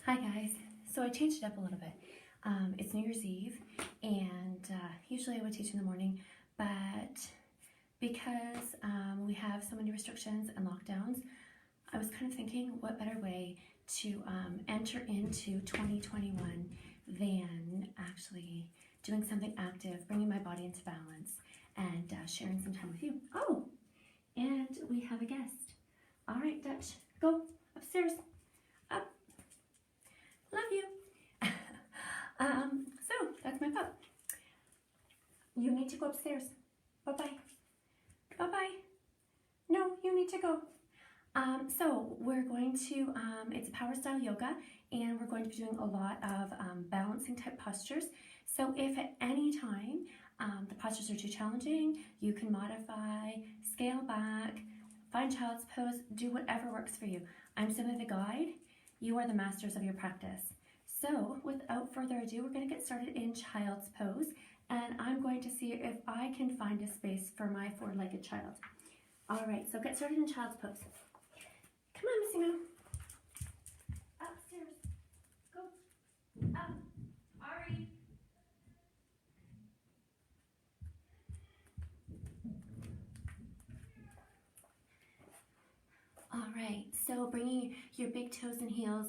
Hi guys. So I changed it up a little bit. It's New Year's Eve, and usually I would teach in the morning, but because we have so many restrictions and lockdowns, I was kind of thinking what better way to enter into 2021 than actually doing something active, bringing my body into balance, and sharing some time with you. Oh, and we have a guest. All right, Dutch, go upstairs. Up. Love you. So that's my pup. You need to go upstairs. Bye-bye. Bye-bye. No, you need to go. So we're going to, it's power style yoga, and we're going to be doing a lot of balancing type postures. So if at any time the postures are too challenging, you can modify, scale back, find child's pose, do whatever works for you. I'm simply the guide. You are the masters of your practice. So without further ado, we're going to get started in child's pose, and I'm going to see if I can find a space for my four-legged child. All right, so get started in child's pose. Come on, Missy Moo. Upstairs. Go. Up. Ari. All right, so bringing your big toes and heels,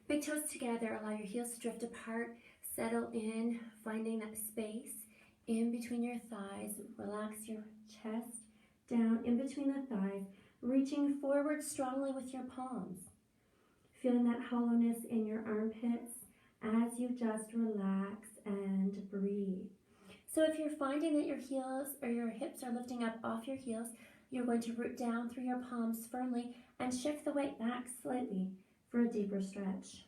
big toes together, allow your heels to drift apart, settle in, finding that space in between your thighs. Relax your chest down in between the thighs, reaching forward strongly with your palms. Feeling that hollowness in your armpits as you just relax and breathe. So if you're finding that your heels or your hips are lifting up off your heels, you're going to root down through your palms firmly and shift the weight back slightly for a deeper stretch.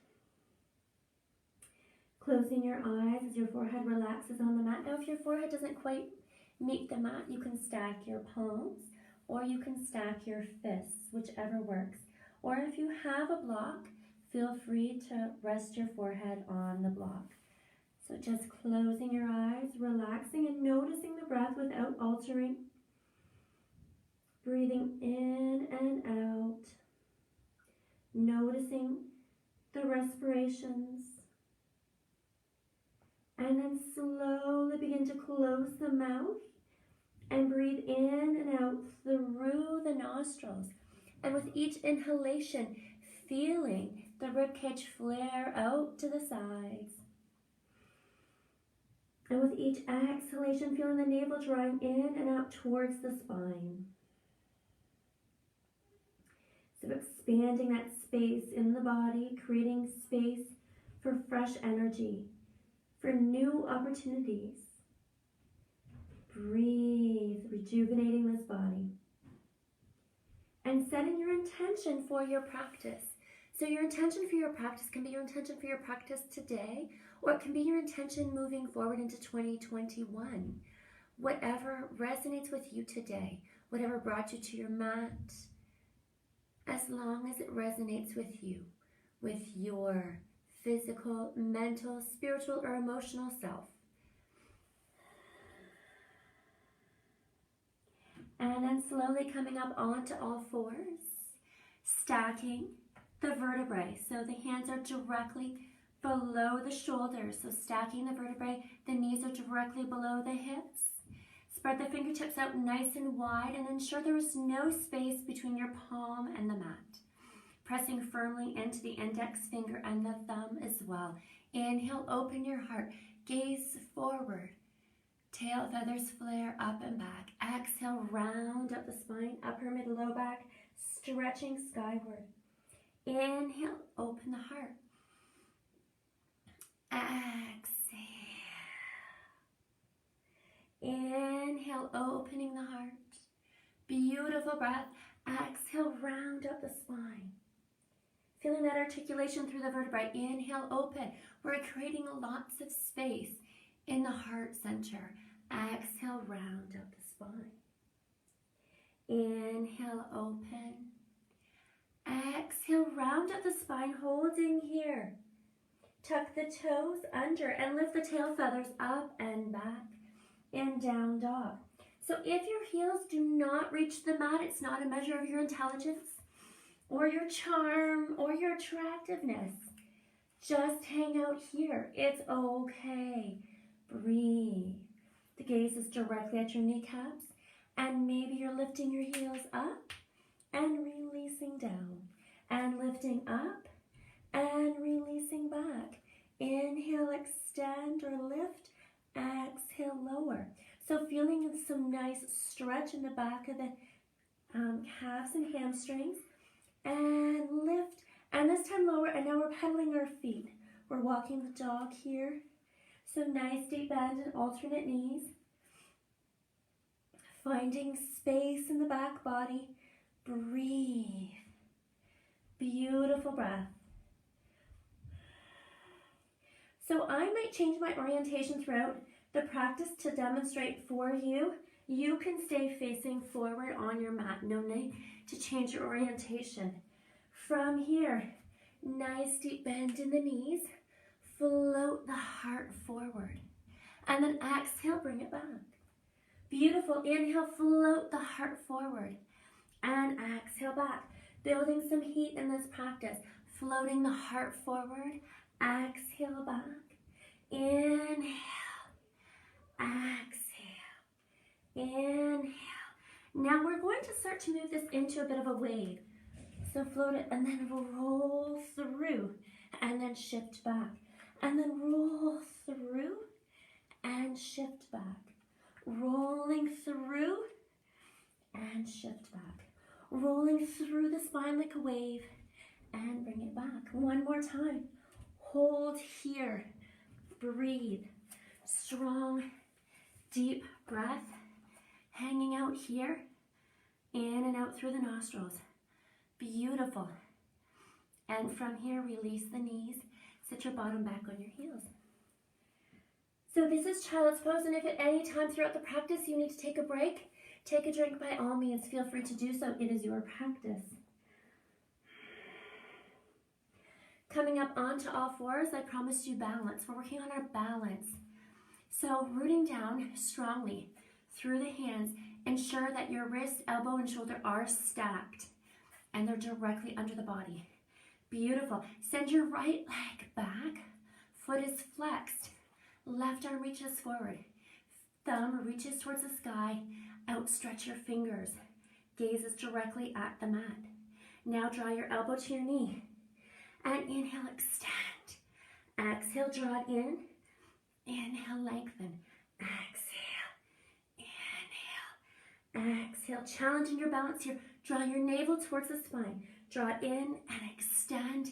Closing your eyes as your forehead relaxes on the mat. Now if your forehead doesn't quite meet the mat, you can stack your palms or you can stack your fists, whichever works. Or if you have a block, feel free to rest your forehead on the block. So just closing your eyes, relaxing and noticing the breath without altering. Breathing in and out. Noticing the respirations. And then slowly begin to close the mouth and breathe in and out through the nostrils. And with each inhalation, feeling the ribcage flare out to the sides. And with each exhalation, feeling the navel drawing in and out towards the spine. So expanding that space in the body, creating space for fresh energy, for new opportunities. Breathe, rejuvenating this body. And setting your intention for your practice. So your intention for your practice can be your intention for your practice today, or it can be your intention moving forward into 2021. Whatever resonates with you today, whatever brought you to your mat, as long as it resonates with you, with your physical, mental, spiritual, or emotional self. And then slowly coming up onto all fours, stacking the vertebrae. So the hands are directly below the shoulders. So stacking the vertebrae, the knees are directly below the hips. Spread the fingertips out nice and wide and ensure there is no space between your palm and the mat. Pressing firmly into the index finger and the thumb as well. Inhale, open your heart, gaze forward. Tail feathers flare up and back. Exhale, round up the spine, upper mid, low back, stretching skyward. Inhale, open the heart. Exhale. Inhale, opening the heart. Beautiful breath. Exhale, round up the spine. Feeling that articulation through the vertebrae. Inhale, open. We're creating lots of space in the heart center. Exhale, round up the spine. Inhale, open. Exhale, round up the spine, holding here. Tuck the toes under and lift the tail feathers up and back in down dog. So if your heels do not reach the mat, it's not a measure of your intelligence or your charm or your attractiveness. Just hang out here. It's okay. Breathe. The gaze is directly at your kneecaps, and maybe you're lifting your heels up and releasing down, and lifting up and releasing back. Inhale, extend or lift. Exhale, lower. So feeling some nice stretch in the back of the calves and hamstrings. And lift. And this time lower. And now we're pedaling our feet. We're walking the dog here. So nice deep bend and alternate knees. Finding space in the back body. Breathe. Beautiful breath. So I might change my orientation throughout the practice to demonstrate for you. You can stay facing forward on your mat. No need to change your orientation. From here, nice deep bend in the knees. Float the heart forward. And then exhale, bring it back. Beautiful. Inhale, float the heart forward. And exhale back. Building some heat in this practice. Floating the heart forward. Exhale back. Inhale. Exhale. Inhale. Now we're going to start to move this into a bit of a wave. So float it and then roll through and then shift back. And then roll through and shift back. Rolling through and shift back. Rolling through the spine like a wave and bring it back. One more time. Hold here. Breathe. Strong, deep breath. Hanging out here. In and out through the nostrils. Beautiful. And from here, release the knees. Sit your bottom back on your heels. So this is child's pose, and if at any time throughout the practice you need to take a break, take a drink, by all means, feel free to do so. It is your practice. Coming up onto all fours, I promised you balance. We're working on our balance. So rooting down strongly through the hands, ensure that your wrist, elbow, and shoulder are stacked and they're directly under the body. Beautiful. Send your right leg back. Foot is flexed. Left arm reaches forward. Thumb reaches towards the sky. Outstretch your fingers. Gaze is directly at the mat. Now draw your elbow to your knee. And inhale, extend. Exhale, draw it in. Inhale, lengthen. Exhale. Inhale. Exhale. Challenging your balance here. Draw your navel towards the spine. Draw it in and extend.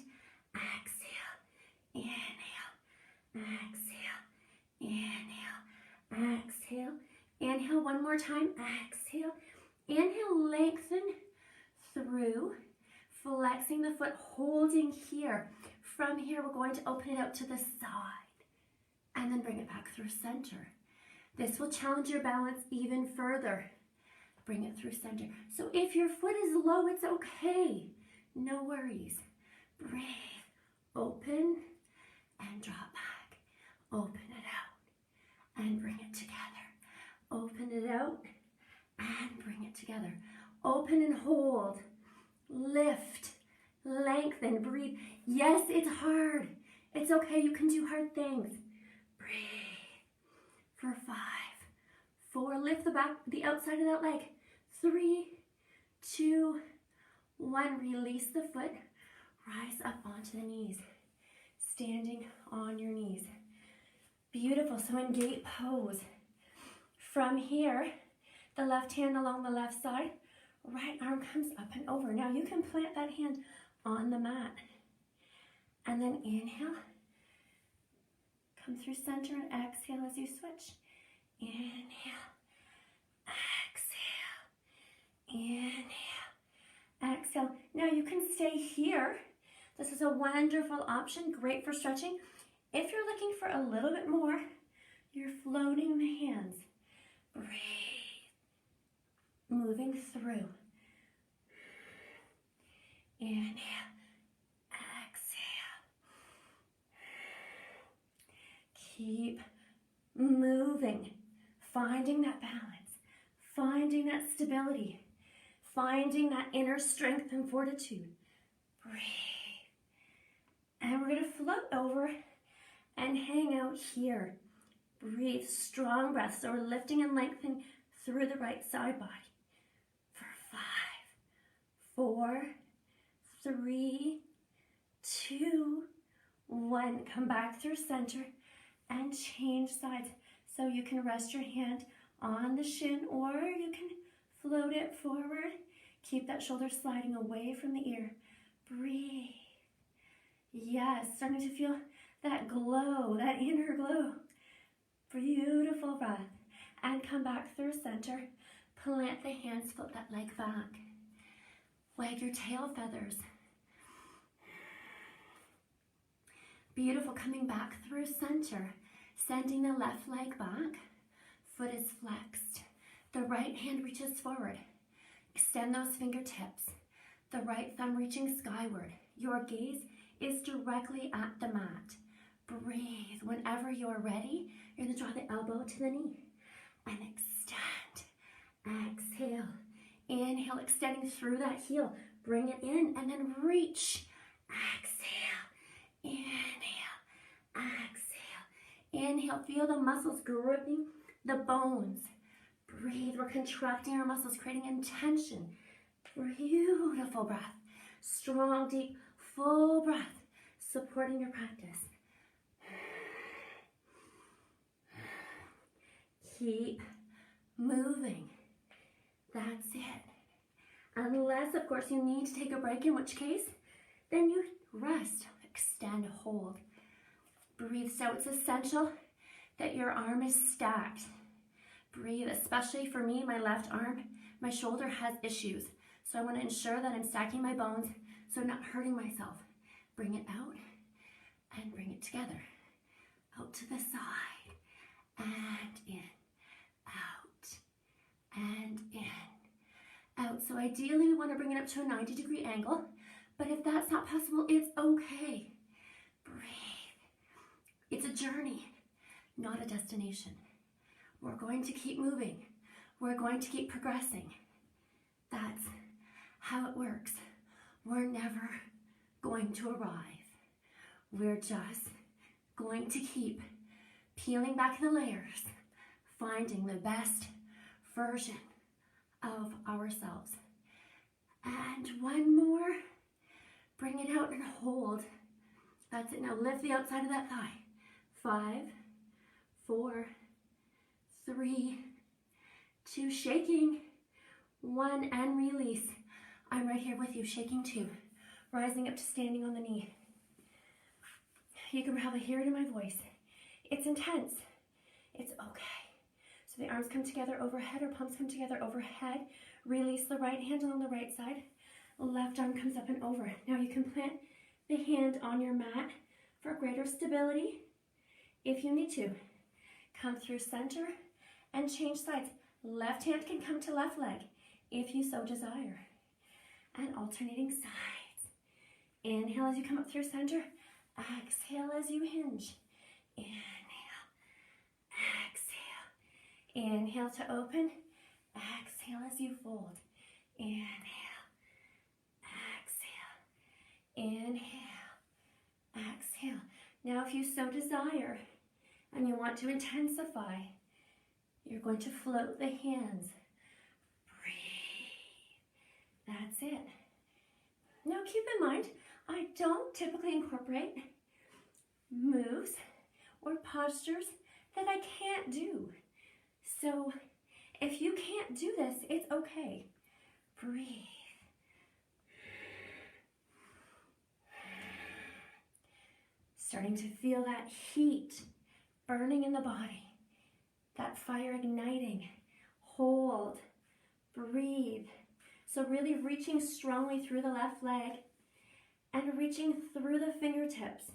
Exhale. Inhale. Exhale. Inhale. Exhale. Inhale one more time. Exhale. Inhale, lengthen through. Flexing the foot, holding here. From here, we're going to open it out to the side. And then bring it back through center. This will challenge your balance even further. Bring it through center. So if your foot is low, it's okay. No worries. Breathe. Open and drop back. Open it out and bring it together. Open it out and bring it together. Open and hold. Lift. Lengthen. Breathe. Yes, it's hard. It's okay. You can do hard things. Breathe. For 5, 4. Lift the outside of that leg. 3, 2, 1. Release the foot. Rise up onto the knees. Standing on your knees. Beautiful. So in gate pose. From here, the left hand along the left side. Right arm comes up and over. Now you can plant that hand on the mat. And then inhale. Come through center and exhale as you switch. Inhale. Exhale. Inhale. Exhale. Now you can stay here. This is a wonderful option. Great for stretching. If you're looking for a little bit more, you're floating the hands. Breathe. Moving through. Inhale. Exhale. Keep moving. Finding that balance. Finding that stability. Finding that inner strength and fortitude. Breathe. And we're going to float over and hang out here. Breathe, strong breath. So we're lifting and lengthening through the right side body. For 5, 4, 3, 2, 1. Come back through center and change sides. So you can rest your hand on the shin or you can float it forward. Keep that shoulder sliding away from the ear. Breathe. Yes, starting to feel that glow, that inner glow. Beautiful breath. And come back through center. Plant the hands, flip that leg back. Wag your tail feathers. Beautiful, coming back through center. Sending the left leg back. Foot is flexed. The right hand reaches forward. Extend those fingertips. The right thumb reaching skyward. Your gaze is directly at the mat. Breathe. Whenever you're ready, you're going to draw the elbow to the knee. And extend. Exhale. Inhale, extending through that heel. Bring it in and then reach. Exhale. Inhale. Exhale. Inhale. Feel the muscles gripping the bones. Breathe. We're contracting our muscles, creating intention. Beautiful breath. Strong, deep, full breath. Supporting your practice. Keep moving. That's it. Unless, of course, you need to take a break, in which case, then you rest, extend, hold. Breathe. So it's essential that your arm is stacked. Breathe, especially for me, my left arm, my shoulder has issues. So I want to ensure that I'm stacking my bones so I'm not hurting myself. Bring it out and bring it together. Out to the side and in. Out and in. Out. So ideally we want to bring it up to a 90-degree angle, but if that's not possible, it's okay. Breathe. It's a journey, not a destination. We're going to keep moving. We're going to keep progressing. That's how it works. We're never going to arrive. We're just going to keep peeling back the layers, finding the best version of ourselves. And one more. Bring it out and hold. That's it. Now lift the outside of that thigh. 5, 4, 3, 2, shaking. 1, and release. I'm right here with you, shaking 2. Rising up to standing on the knee. You can probably hear it in my voice. It's intense. It's okay. So the arms come together overhead, or palms come together overhead. Release the right hand on the right side. Left arm comes up and over. Now you can plant the hand on your mat for greater stability if you need to. Come through center and change sides. Left hand can come to left leg if you so desire. And alternating sides. Inhale as you come up through center. Exhale as you hinge. Inhale. Exhale. Inhale to open. Exhale as you fold. Inhale. Exhale. Inhale. Exhale. Now if you so desire and you want to intensify, you're going to float the hands. Breathe. That's it. Now keep in mind, I don't typically incorporate moves or postures that I can't do. So if you can't do this, it's okay. Breathe. Starting to feel that heat burning in the body, that fire igniting. Hold, breathe. So really reaching strongly through the left leg and reaching through the fingertips,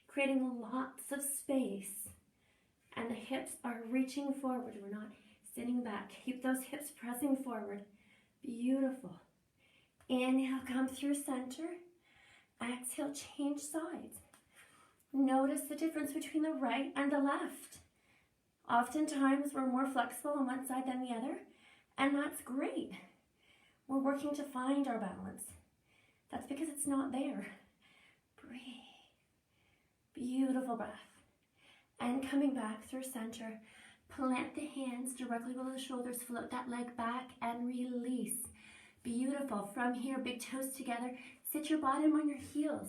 creating lots of space. And the hips are reaching forward. We're not sitting back. Keep those hips pressing forward. Beautiful. Inhale, come through center. Exhale, change sides. Notice the difference between the right and the left. Oftentimes, we're more flexible on one side than the other, and that's great. We're working to find our balance. That's because it's not there. Breathe. Beautiful breath. And coming back through center, plant the hands directly below the shoulders, float that leg back and release. Beautiful. From here, big toes together. Sit your bottom on your heels.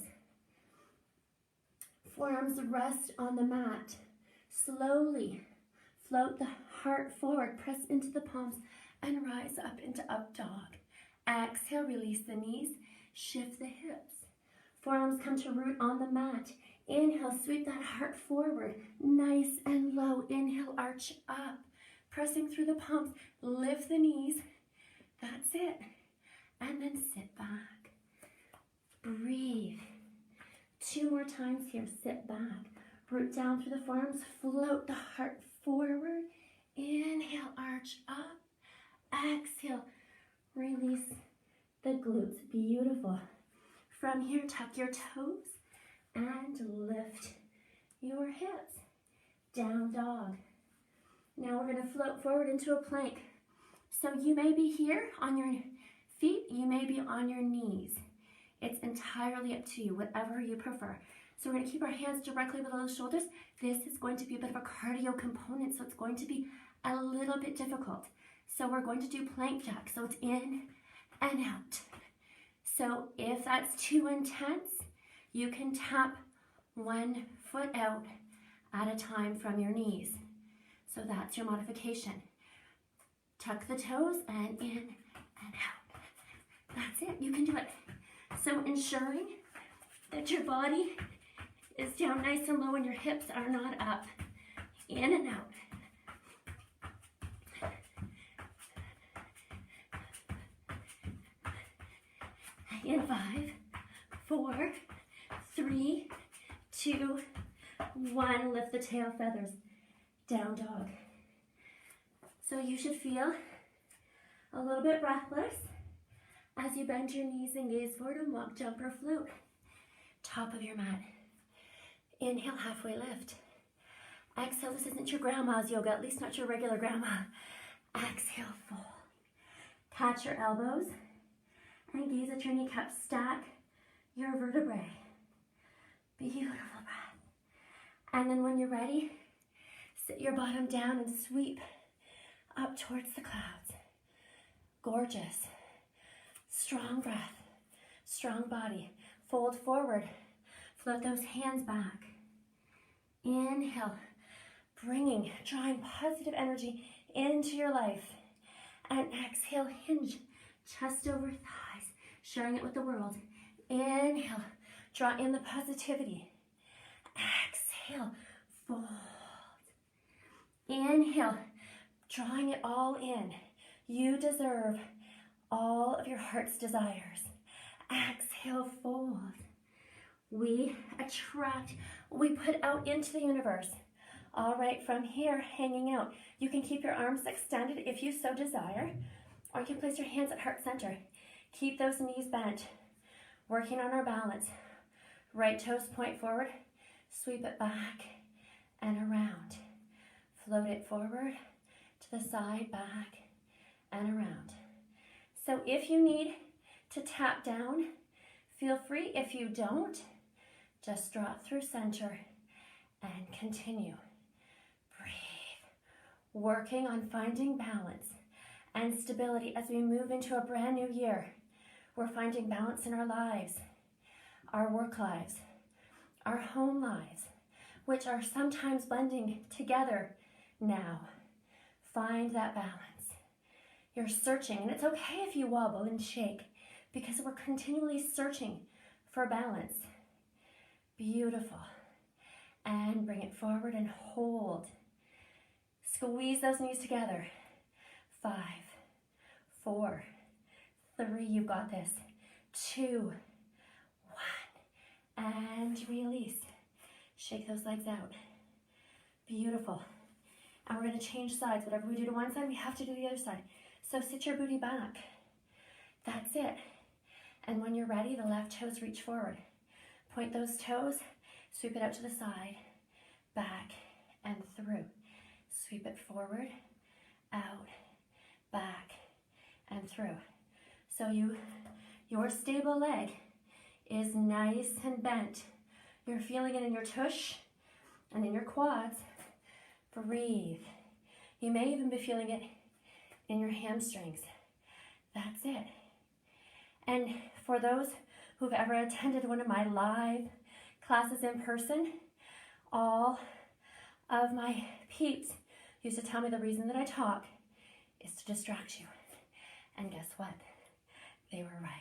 Forearms rest on the mat. Slowly float the heart forward, press into the palms, and rise up into up dog. Exhale, release the knees, shift the hips. Forearms come to root on the mat. Inhale, sweep that heart forward, nice and low. Inhale, arch up, pressing through the palms. Lift the knees. That's it. And then sit back. Breathe. 2 more times here. Sit back. Root down through the forearms. Float the heart forward. Inhale, arch up. Exhale, release the glutes. Beautiful. From here, tuck your toes and lift your hips. Down dog. Now we're going to float forward into a plank. So you may be here on your feet, you may be on your knees. It's entirely up to you, whatever you prefer. So we're going to keep our hands directly below the shoulders. This is going to be a bit of a cardio component, so it's going to be a little bit difficult. So we're going to do plank jack. So it's in and out. So if that's too intense, you can tap 1 foot out at a time from your knees. So that's your modification. Tuck the toes and in and out. That's it, you can do it. So ensuring that your body is down nice and low and your hips are not up. In and out. In 5, 4, 3, 2, 1. Lift the tail feathers. Down dog. So you should feel a little bit breathless as you bend your knees and gaze forward and walk, jump, or float. Top of your mat. Inhale, halfway lift. Exhale, this isn't your grandma's yoga, at least not your regular grandma. Exhale, fold. Catch your elbows and gaze at your kneecaps. Stack your vertebrae. Beautiful breath. And then when you're ready, sit your bottom down and sweep up towards the clouds. Gorgeous. Strong breath. Strong body. Fold forward. Float those hands back. Inhale. Drawing positive energy into your life. And exhale, hinge. Chest over thighs. Sharing it with the world. Inhale. Draw in the positivity. Exhale. Fold. Inhale. Drawing it all in. You deserve all of your heart's desires. Exhale, fold. We attract, we put out into the universe. All right, from here, hanging out. You can keep your arms extended if you so desire, or you can place your hands at heart center. Keep those knees bent. Working on our balance. Right toes point forward. Sweep it back and around. Float it forward to the side, back, and around. So if you need to tap down, feel free. If you don't, just drop through center and continue. Breathe. Working on finding balance and stability as we move into a brand new year. We're finding balance in our lives, our work lives, our home lives, which are sometimes blending together now. Find that balance. You're searching, and it's okay if you wobble and shake because we're continually searching for balance. Beautiful. And bring it forward and hold. Squeeze those knees together. 5, 4, 3, you've got this. 2, 1, and release. Shake those legs out. Beautiful. And we're going to change sides. Whatever we do to one side, we have to do the other side. So sit your booty back. That's it. And when you're ready, the left toes reach forward. Point those toes, sweep it out to the side, back, and through. Sweep it forward, out, back, and through. So your stable leg is nice and bent. You're feeling it in your tush and in your quads. Breathe. You may even be feeling it in your hamstrings. That's it. And for those who've ever attended one of my live classes in person, all of my peeps used to tell me the reason that I talk is to distract you. And guess what? They were right.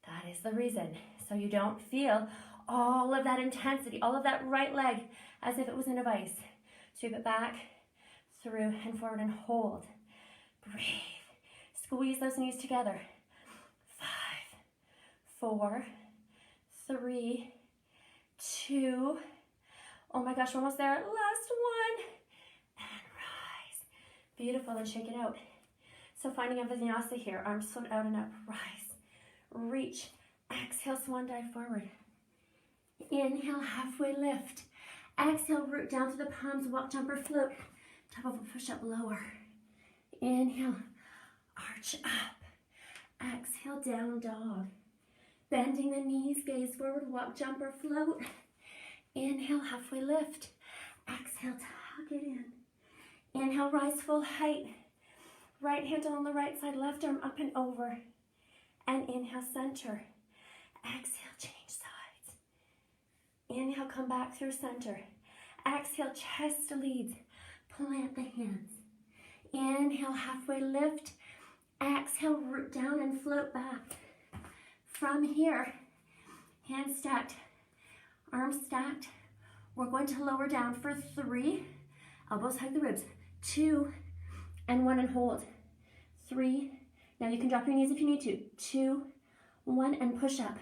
That is the reason. So you don't feel all of that intensity, all of that right leg as if it was in a vice. Sweep it back, through and forward and hold. Breathe. Squeeze those knees together. 5, 4, 3, 2. Oh my gosh, we're almost there. Last one. And rise. Beautiful, and shake it out. So finding a vinyasa here. Arms float out and up. Rise. Reach. Exhale, swan dive forward. Inhale, halfway lift. Exhale, root down to the palms, walk, jump, or float. Top of a push-up, lower. Inhale, arch up. Exhale, down dog. Bending the knees, gaze forward, walk, jump, or float. Inhale, halfway lift. Exhale, tuck it in. Inhale, rise full height. Right hand on the right side, left arm up and over. And inhale, center. Exhale, change sides. Inhale, come back through center. Exhale, chest to leads. Plant the hands. Inhale, halfway lift. Exhale, root down and float back. From here, hands stacked, arms stacked. We're going to lower down for 3. Elbows hug the ribs. 2 and 1 and hold. 3. Now you can drop your knees if you need to. 2, 1 and push up.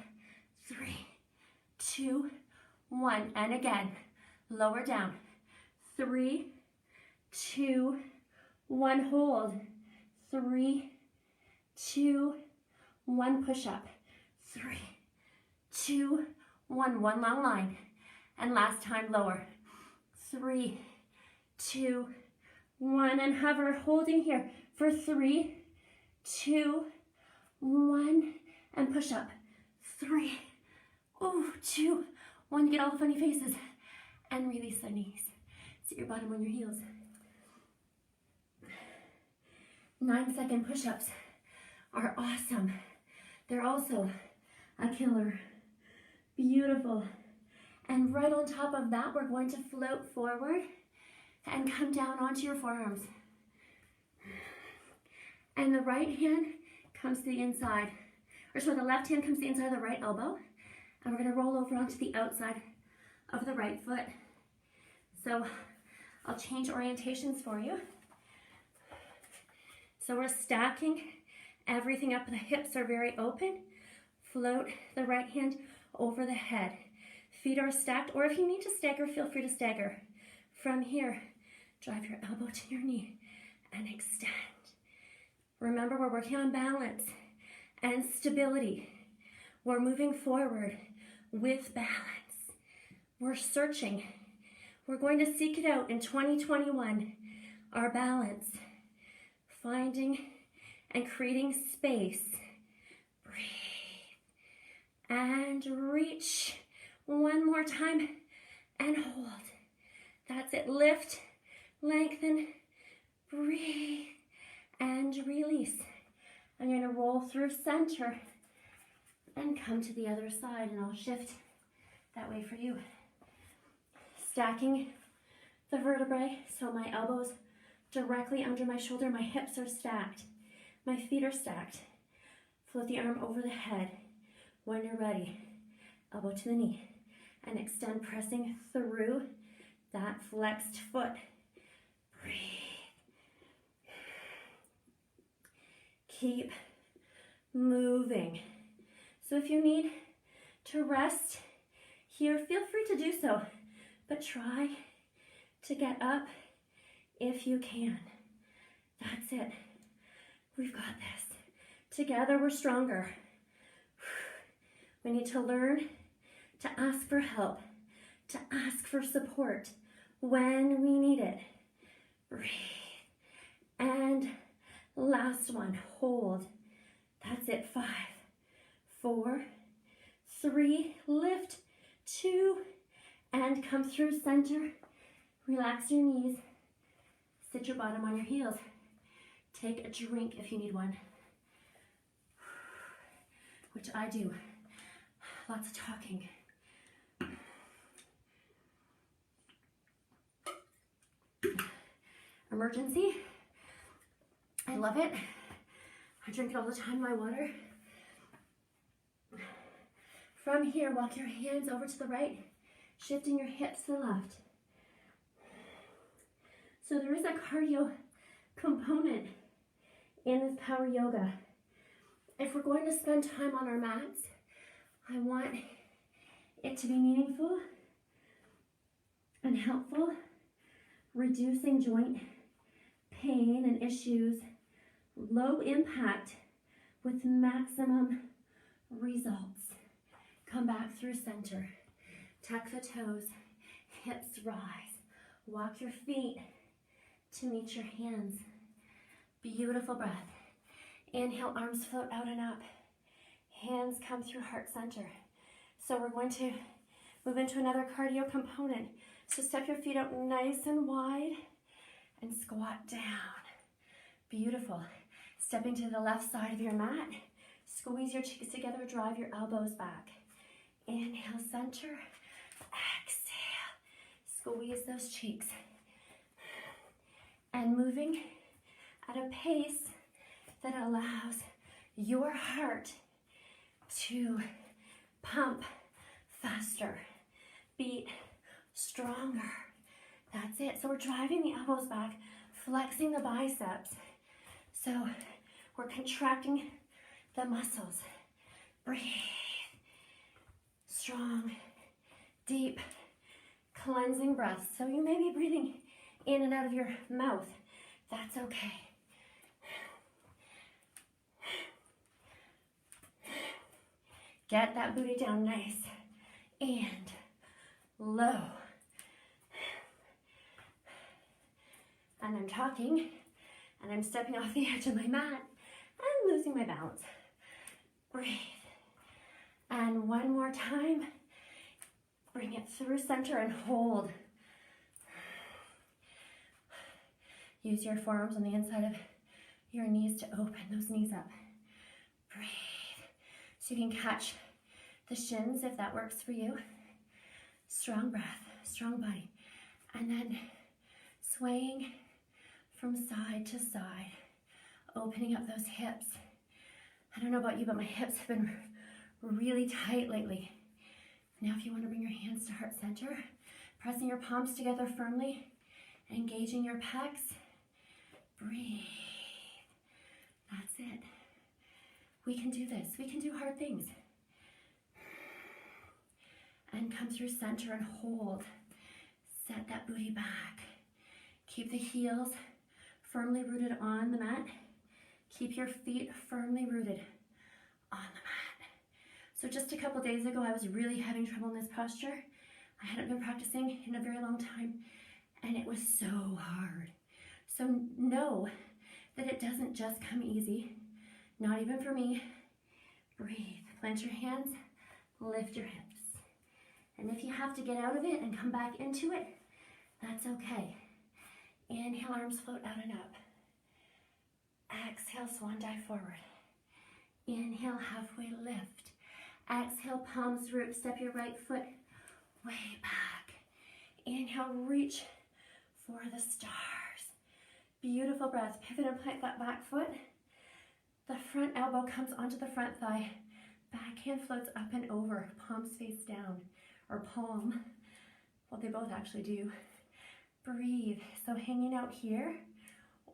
3, 2, 1 and again. Lower down. 3, 2, 1 hold. 3, 2, 1 push up. 3, 2, 1. One long line. And last time lower. 3, 2, 1 and hover, holding here for 3, 2, 1 and push up. 3, 2, 1. Get all the funny faces and release the knees. Sit your bottom on your heels. 9-second push-ups are awesome. They're also a killer. Beautiful. And right on top of that, we're going to float forward and come down onto your forearms. And the right hand comes to the inside. Or sorry, the left hand comes to the inside of the right elbow. And we're going to roll over onto the outside of the right foot. So I'll change orientations for you. So we're stacking everything up. The hips are very open. Float the right hand over the head. Feet are stacked, or if you need to stagger, feel free to stagger. From here, drive your elbow to your knee and extend. Remember, we're working on balance and stability. We're moving forward with balance. We're searching. We're going to seek it out in 2021, our balance. Finding and creating space. Breathe. And reach. One more time. And hold. That's it. Lift, lengthen, breathe, and release. I'm going to roll through center and come to the other side, and I'll shift that way for you. Stacking the vertebrae, so my elbows directly under my shoulder, my hips are stacked, my feet are stacked. Float the arm over the head. When you're ready, elbow to the knee, and extend, pressing through that flexed foot. Breathe. Keep moving. So if you need to rest here, feel free to do so, but try to get up if you can. That's it. We've got this. Together we're stronger. We need to learn to ask for help, to ask for support when we need it. Breathe. And last one, hold. That's it. 5, 4, 3, lift, 2, and come through center. Relax your knees. Sit your bottom on your heels. Take a drink if you need one, which I do. Lots of talking. Emergency. I love it. I drink it all the time, my water. From here, walk your hands over to the right, shifting your hips to the left. So there is a cardio component in this power yoga. If we're going to spend time on our mats, I want it to be meaningful and helpful, reducing joint pain and issues, low impact with maximum results. Come back through center. Tuck the toes, hips rise. Walk your feet to meet your hands. Beautiful breath. Inhale, arms float out and up. Hands come through heart center. So we're going to move into another cardio component. So step your feet out nice and wide and squat down. Beautiful. Stepping to the left side of your mat. Squeeze your cheeks together, drive your elbows back. Inhale, center. Exhale. Squeeze those cheeks. And moving at a pace that allows your heart to pump faster, beat stronger. That's it. So we're driving the elbows back, flexing the biceps. So we're contracting the muscles. Breathe. Strong, deep, cleansing breaths. So you may be breathing in and out of your mouth. That's okay. Get that booty down nice and low. And I'm talking, and I'm stepping off the edge of my mat and losing my balance. Breathe. And one more time. Bring it through center and hold. Use your forearms on the inside of your knees to open those knees up. Breathe. So you can catch the shins if that works for you. Strong breath, strong body. And then swaying from side to side, opening up those hips. I don't know about you, but my hips have been really tight lately. Now if you want to bring your hands to heart center, pressing your palms together firmly, engaging your pecs. Breathe. That's it. We can do this. We can do hard things. And come through center and hold. Set that booty back. Keep the heels firmly rooted on the mat. Keep your feet firmly rooted on the mat. So just a couple days ago, I was really having trouble in this posture. I hadn't been practicing in a very long time, and it was so hard. So know that it doesn't just come easy. Not even for me. Breathe. Plant your hands. Lift your hips. And if you have to get out of it and come back into it, that's okay. Inhale, arms float out and up. Exhale, swan dive forward. Inhale, halfway lift. Exhale, palms root. Step your right foot way back. Inhale, reach for the stars. Beautiful breath. Pivot and plant that back foot. The front elbow comes onto the front thigh. Back hand floats up and over. Palms face down. Or palm. Well, they both actually do. Breathe. So hanging out here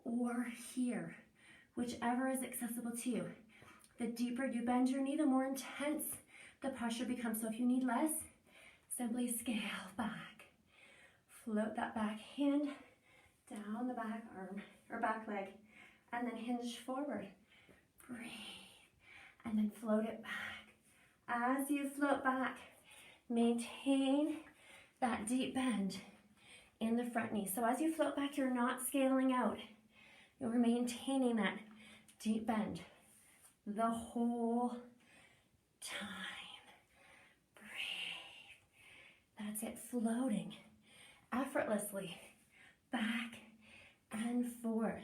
or here. Whichever is accessible to you. The deeper you bend your knee, the more intense the posture becomes. So if you need less, simply scale back. Float that back hand down the back arm or back leg. And then hinge forward. Breathe. And then float it back. As you float back, maintain that deep bend in the front knee. So as you float back, you're not scaling out. You're maintaining that deep bend the whole time. Breathe. That's it, floating effortlessly back and forth.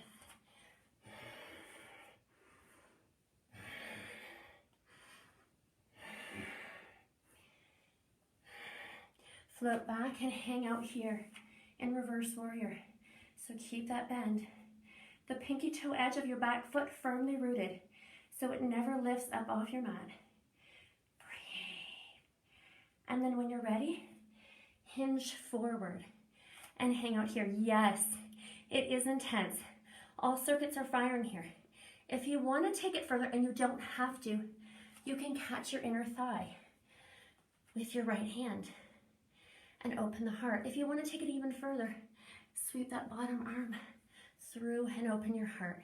Float back and hang out here in reverse warrior. So keep that bend. The pinky toe edge of your back foot firmly rooted so it never lifts up off your mat. Breathe. And then when you're ready, hinge forward and hang out here. Yes, it is intense. All circuits are firing here. If you want to take it further, and you don't have to, you can catch your inner thigh with your right hand and open the heart. If you want to take it even further, sweep that bottom arm through and open your heart.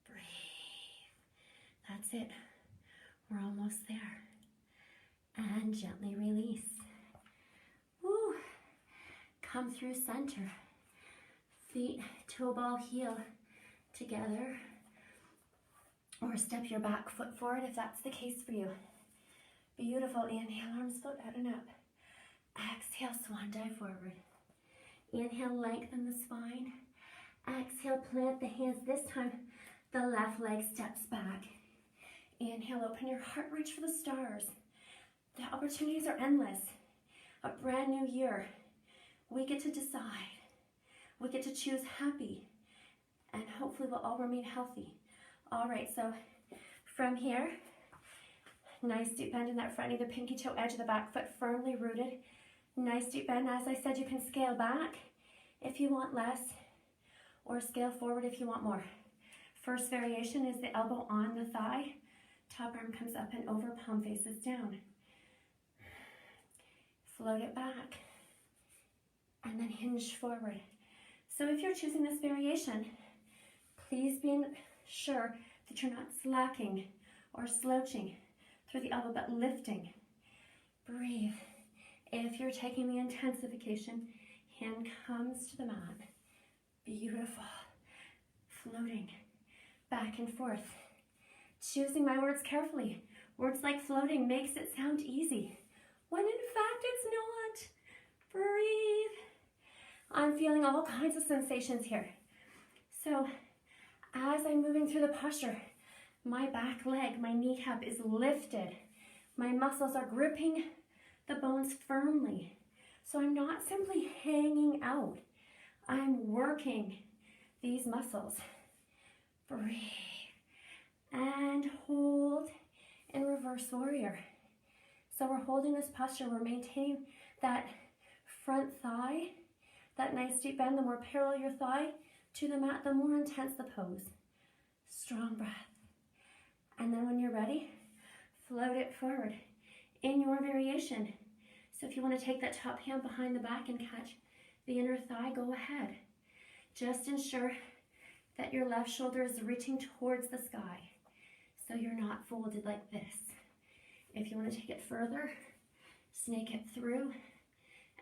Breathe. That's it. We're almost there. And gently release. Woo. Come through center. Feet toe ball heel together. Or step your back foot forward if that's the case for you. Beautiful. Inhale, arms float out and up. Exhale, swan dive forward. Inhale, lengthen the spine. Exhale, plant the hands. This time, the left leg steps back. Inhale, open your heart, reach for the stars. The opportunities are endless. A brand new year. We get to decide. We get to choose happy. And hopefully we'll all remain healthy. All right, so from here, nice deep bend in that front knee, the pinky toe edge of the back foot firmly rooted. Nice deep bend. As I said, you can scale back if you want less, or scale forward if you want more. First variation is the elbow on the thigh. Top arm comes up and over, palm faces down. Float it back, and then hinge forward. So if you're choosing this variation, please be sure that you're not slacking or slouching through the elbow, but lifting. Breathe. If you're taking the intensification, hand comes to the mat. Beautiful. Floating back and forth. Choosing my words carefully. Words like floating makes it sound easy, when in fact it's not. Breathe. I'm feeling all kinds of sensations here. So as I'm moving through the posture, my back leg, my kneecap is lifted. My muscles are gripping the bones firmly. So I'm not simply hanging out. I'm working these muscles. Breathe. And hold in reverse warrior. So we're holding this posture. We're maintaining that front thigh, that nice deep bend. The more parallel your thigh to the mat, the more intense the pose. Strong breath. And then when you're ready, float it forward in your variation. So if you want to take that top hand behind the back and catch the inner thigh, go ahead. Just ensure that your left shoulder is reaching towards the sky, so you're not folded like this. If you want to take it further, snake it through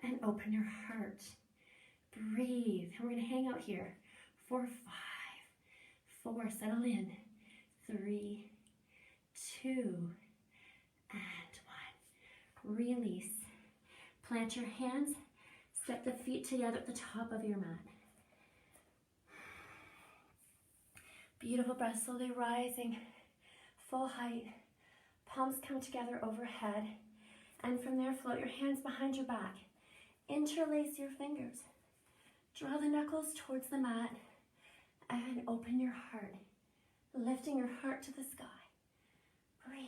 and open your heart. Breathe. And we're going to hang out here for 5, 4, settle in, 3, 2, and 1. Release. Plant your hands, step the feet together at the top of your mat. Beautiful breath, slowly rising, full height. Palms come together overhead. And from there, float your hands behind your back. Interlace your fingers. Draw the knuckles towards the mat and open your heart, lifting your heart to the sky. Breathe.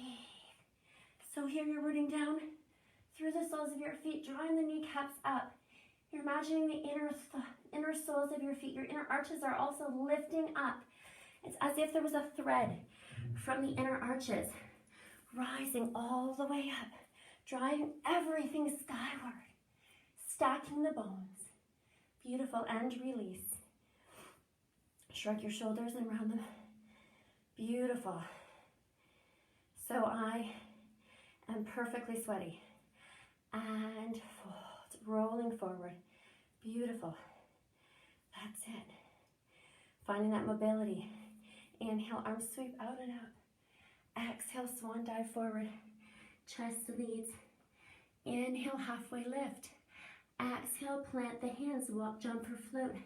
So here you're rooting down through the soles of your feet, drawing the kneecaps up. You're imagining the inner soles of your feet. Your inner arches are also lifting up. It's as if there was a thread from the inner arches rising all the way up, driving everything skyward, stacking the bones. Beautiful. And release. Shrug your shoulders and round them. Beautiful. So I am perfectly sweaty. And fold, rolling forward. Beautiful. That's it. Finding that mobility. Inhale, arms sweep out and up. Exhale, swan dive forward. Chest leads. Inhale, halfway lift. Exhale, plant the hands, walk, jump, or float.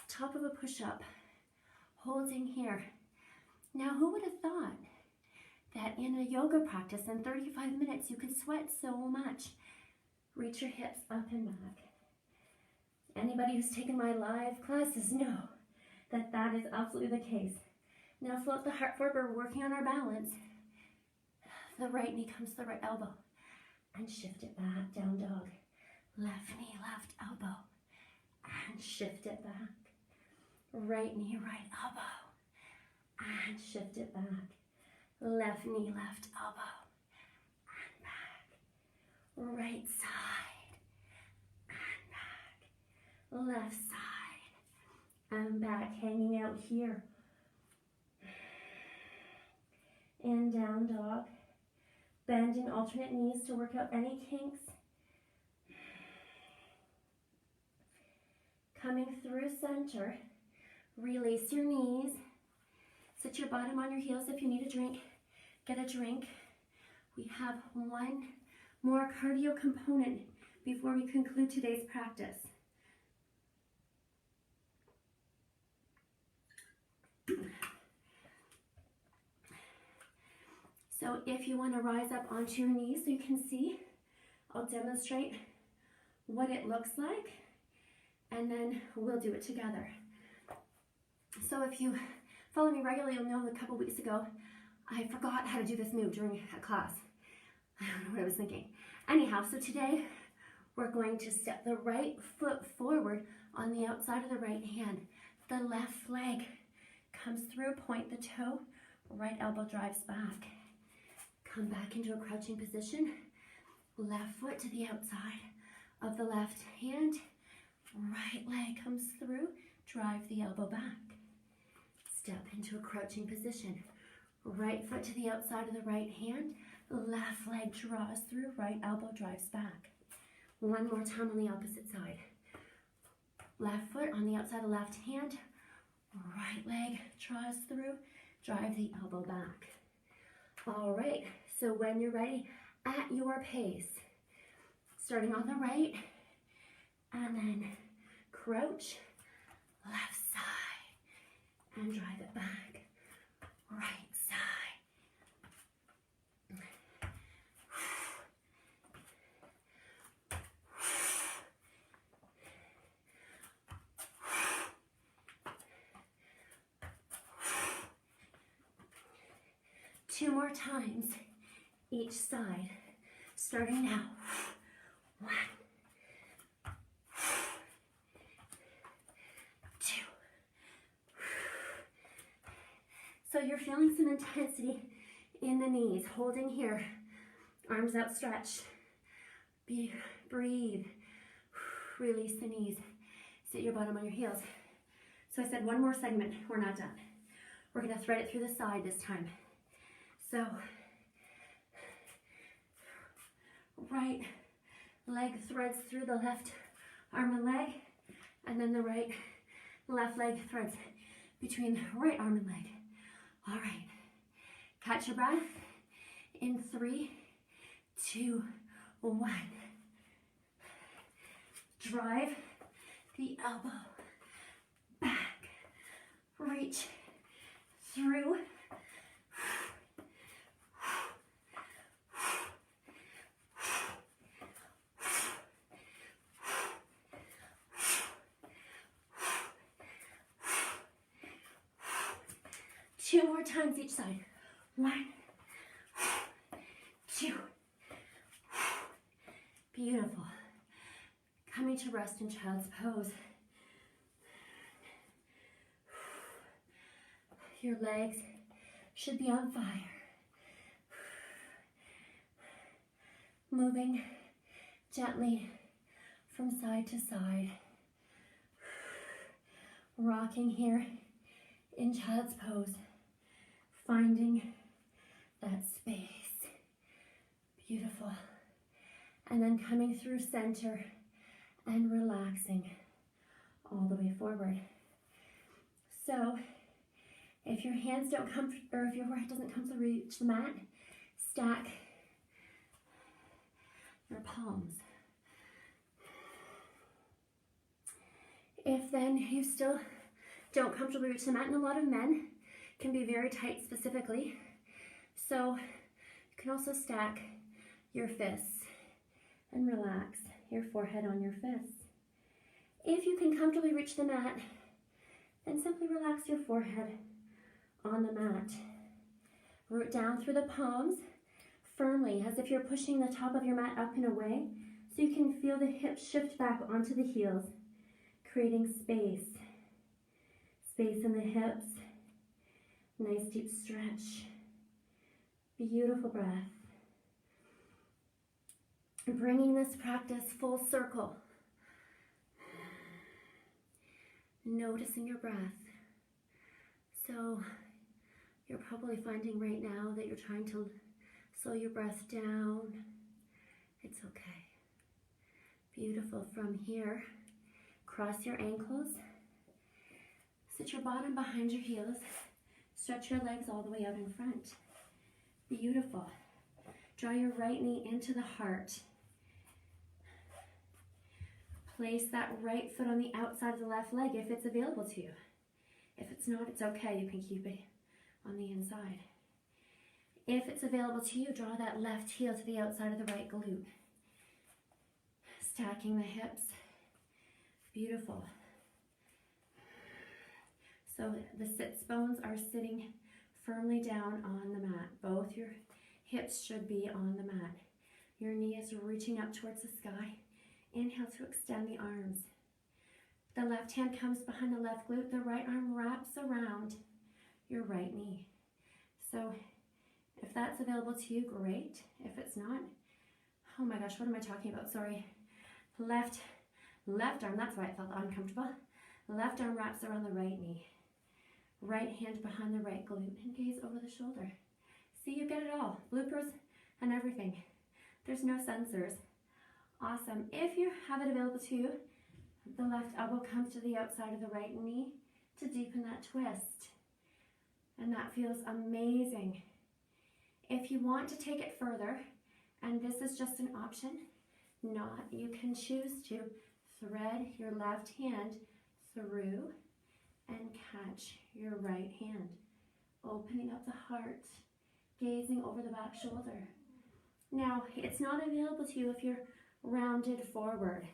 Top of a push-up. Holding here. Now, who would have thought that in a yoga practice in 35 minutes you could sweat so much? Reach your hips up and back. Anybody who's taken my live classes know that that is absolutely the case. Now float the heart forward. We're working on our balance. The right knee comes to the right elbow and shift it back, down dog. Left knee, left elbow and shift it back. Right knee, right elbow and shift it back. Left knee, left elbow and back. Right side and back. Left side and back, hanging out here. And down dog. Bend in alternate knees to work out any kinks. Coming through center, release your knees. Sit your bottom on your heels. If you need a drink, get a drink. We have one more cardio component before we conclude today's practice. So if you want to rise up onto your knees so you can see, I'll demonstrate what it looks like, and then we'll do it together. So if you follow me regularly, you'll know that a couple weeks ago, I forgot how to do this move during a class. I don't know what I was thinking. Anyhow, so today we're going to step the right foot forward on the outside of the right hand. The left leg comes through, point the toe, right elbow drives back. Come back into a crouching position. Left foot to the outside of the left hand. Right leg comes through. Drive the elbow back. Step into a crouching position. Right foot to the outside of the right hand. Left leg draws through. Right elbow drives back. One more time on the opposite side. Left foot on the outside of the left hand. Right leg draws through. Drive the elbow back. All right, so when you're ready, at your pace, starting on the right, and then crouch, left side, and drive it back, right side. 2 more times each side, starting now. 1, 2. So you're feeling some intensity in the knees, holding here, arms outstretched. Breathe, release the knees, sit your bottom on your heels. So I said 1 more segment, we're not done. We're gonna thread it through the side this time. So, right leg threads through the left arm and leg, and then the left leg threads between the right arm and leg. All right, catch your breath in 3, 2, 1. Drive the elbow back, reach through. Two more times each side. 1, 2. Beautiful. Coming to rest in child's pose. Your legs should be on fire. Moving gently from side to side. Rocking here in child's pose. Finding that space. Beautiful. And then coming through center and relaxing all the way forward. So if your hands don't come, or if your right doesn't come to reach the mat, stack your palms. If then you still don't comfortably reach the mat, and a lot of men can be very tight specifically, so you can also stack your fists and relax your forehead on your fists. If you can comfortably reach the mat, then simply relax your forehead on the mat. Root down through the palms firmly, as if you're pushing the top of your mat up and away, so you can feel the hips shift back onto the heels, creating space. Space in the hips. Nice deep stretch. Beautiful breath. Bringing this practice full circle. Noticing your breath. So you're probably finding right now that you're trying to slow your breath down. It's okay. Beautiful. From here, cross your ankles. Sit your bottom behind your heels. Stretch your legs all the way out in front. Beautiful. Draw your right knee into the heart. Place that right foot on the outside of the left leg if it's available to you. If it's not, it's okay. You can keep it on the inside. If it's available to you, draw that left heel to the outside of the right glute. Stacking the hips. Beautiful. So the sits bones are sitting firmly down on the mat. Both your hips should be on the mat. Your knee is reaching up towards the sky. Inhale to extend the arms. The left hand comes behind the left glute. The right arm wraps around your right knee. So if that's available to you, great. If it's not, oh my gosh, what am I talking about? Sorry. Left arm, that's why it felt uncomfortable. Left arm wraps around the right knee. Right hand behind the right glute and gaze over the shoulder. See, you get it all. Bloopers and everything. There's no censors. Awesome. If you have it available to you, the left elbow comes to the outside of the right knee to deepen that twist. And that feels amazing. If you want to take it further, and this is just an option, you can choose to thread your left hand through and catch your right hand. Opening up the heart, gazing over the back shoulder. Now, it's not available to you if you're rounded forward.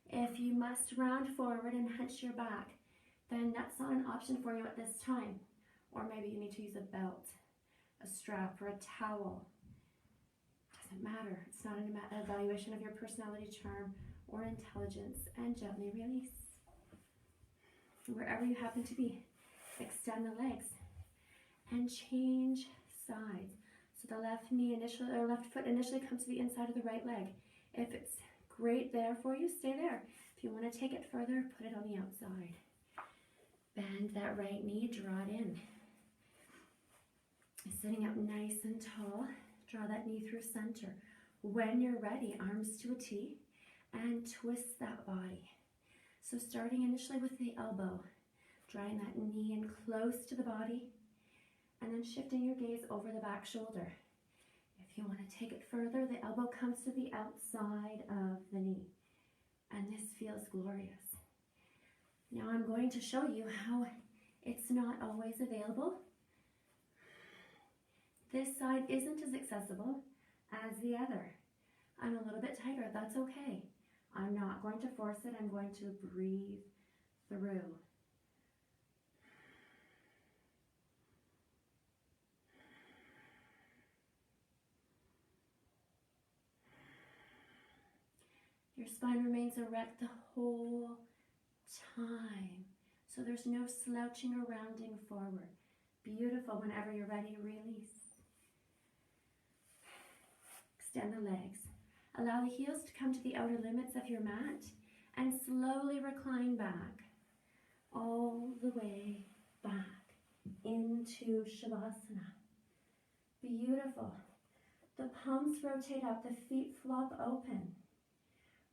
If you must round forward and hunch your back, then that's not an option for you at this time. Or maybe you need to use a belt, a strap, or a towel. Doesn't matter. It's not an evaluation of your personality, charm, or intelligence. And gently release. Wherever you happen to be, extend the legs and change sides. So the left foot initially comes to the inside of the right leg. If it's great there for you, stay there. If you want to take it further, put it on the outside. Bend that right knee, draw it in. Sitting up nice and tall, draw that knee through center. When you're ready, arms to a T, and twist that body. So starting initially with the elbow, drawing that knee in close to the body, and then shifting your gaze over the back shoulder. If you want to take it further, the elbow comes to the outside of the knee. And this feels glorious. Now I'm going to show you how it's not always available. This side isn't as accessible as the other. I'm a little bit tighter, that's okay. I'm not going to force it, I'm going to breathe through. Your spine remains erect the whole time. So there's no slouching or rounding forward. Beautiful. Whenever you're ready, release. Extend the legs. Allow the heels to come to the outer limits of your mat and slowly recline back, all the way back into Shavasana. Beautiful. The palms rotate up, the feet flop open.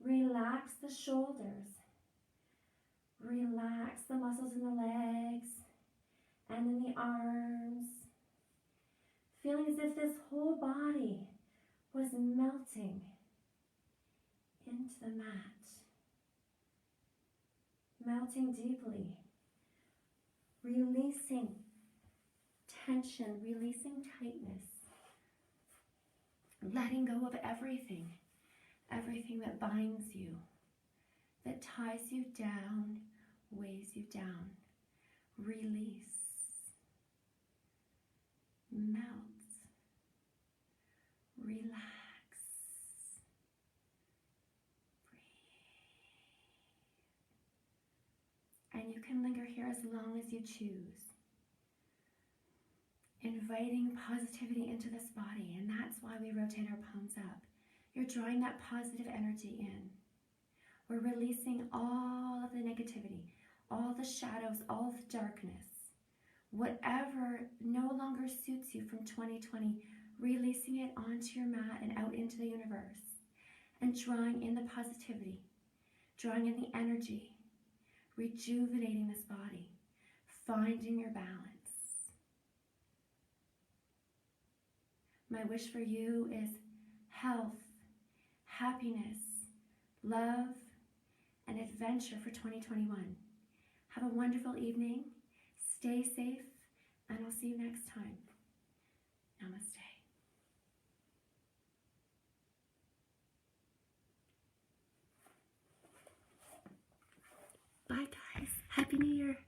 Relax the shoulders. Relax the muscles in the legs and in the arms. Feeling as if this whole body was melting into the mat, melting deeply, releasing tension, releasing tightness, letting go of everything that binds you, that ties you down, weighs you down. Release, melt, relax, breathe. And you can linger here as long as you choose. Inviting positivity into this body, and that's why we rotate our palms up. You're drawing that positive energy in. We're releasing all of the negativity, all the shadows, all the darkness. Whatever no longer suits you from 2020, releasing it onto your mat and out into the universe. And drawing in the positivity, drawing in the energy, rejuvenating this body, finding your balance. My wish for you is health, happiness, love, and adventure for 2021. Have a wonderful evening. Stay safe, and I'll see you next time. Namaste. Bye, guys. Happy New Year.